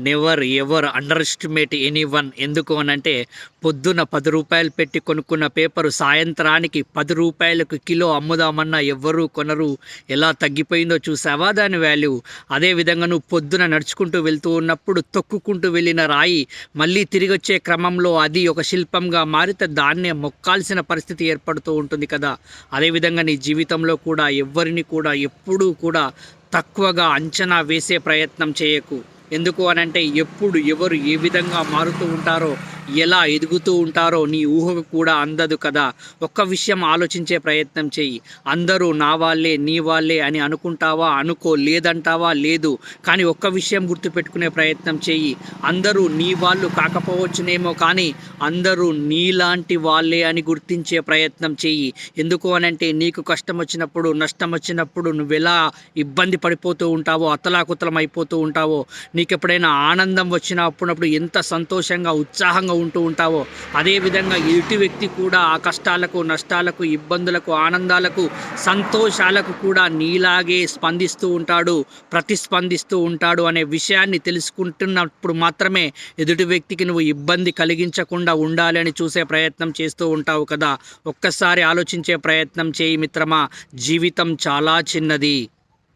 Never ever under estimate anyone. ఎందుకు అనంటే పొద్దున 10 రూపాయలు పెట్టి కొనుక్కున్న పేపరు సాయంత్రానికి 10 రూపాయలకు కిలో అమ్ముదామన్నా ఎవ్వరూ కొనరు. ఎలా తగ్గిపోయిందో చూసావా దాని వాల్యూ? అదేవిధంగా నువ్వు పొద్దున నడుచుకుంటూ వెళ్తూ ఉన్నప్పుడు తొక్కుకుంటూ వెళ్ళిన రాయి మళ్ళీ తిరిగి వచ్చే క్రమంలో అది ఒక శిల్పంగా మారితే దాన్నే మొక్కాల్సిన పరిస్థితి ఏర్పడుతూ ఉంటుంది కదా. అదేవిధంగా నీ జీవితంలో కూడా ఎవ్వరిని కూడా ఎప్పుడూ కూడా తక్కువగా అంచనా వేసే ప్రయత్నం చేయకు. ఎందుకు అనంటే ఎప్పుడు ఎవరు ఏ విధంగా మారుతూ ఉంటారో, ఎలా ఎదుగుతూ ఉంటారో నీ ఊహకు కూడా అందదు కదా. ఒక్క విషయం ఆలోచించే ప్రయత్నం చెయ్యి. అందరూ నా వాళ్ళే నీ వాళ్ళే అని అనుకుంటావా? అనుకో. లేదంటావా? లేదు. కానీ ఒక్క విషయం గుర్తుపెట్టుకునే ప్రయత్నం చెయ్యి. అందరూ నీ వాళ్ళు కాకపోవచ్చునేమో, కానీ అందరూ నీలాంటి వాళ్ళే అని గుర్తించే ప్రయత్నం చెయ్యి. ఎందుకు అనంటే నీకు కష్టం వచ్చినప్పుడు, నష్టం వచ్చినప్పుడు నువ్వెలా ఇబ్బంది పడిపోతూ ఉంటావో, అతలాకుతలం అయిపోతూ ఉంటావో, నీకు ఎప్పుడైనా ఆనందం వచ్చినప్పుడు ఎంత సంతోషంగా ఉత్సాహంగా ఉంటూ ఉంటావో, అదేవిధంగా ఎదుటి వ్యక్తి కూడా ఆ కష్టాలకు, నష్టాలకు, ఇబ్బందులకు, ఆనందాలకు, సంతోషాలకు కూడా నీలాగే స్పందిస్తూ ఉంటాడు, ప్రతిస్పందిస్తూ ఉంటాడు అనే విషయాన్ని తెలుసుకుంటున్నప్పుడు మాత్రమే ఎదుటి వ్యక్తికి నువ్వు ఇబ్బంది కలిగించకుండా ఉండాలి అని చూసే ప్రయత్నం చేస్తూ ఉంటావు కదా. ఒక్కసారి ఆలోచించే ప్రయత్నం చేయి మిత్రమా. జీవితం చాలా చిన్నది.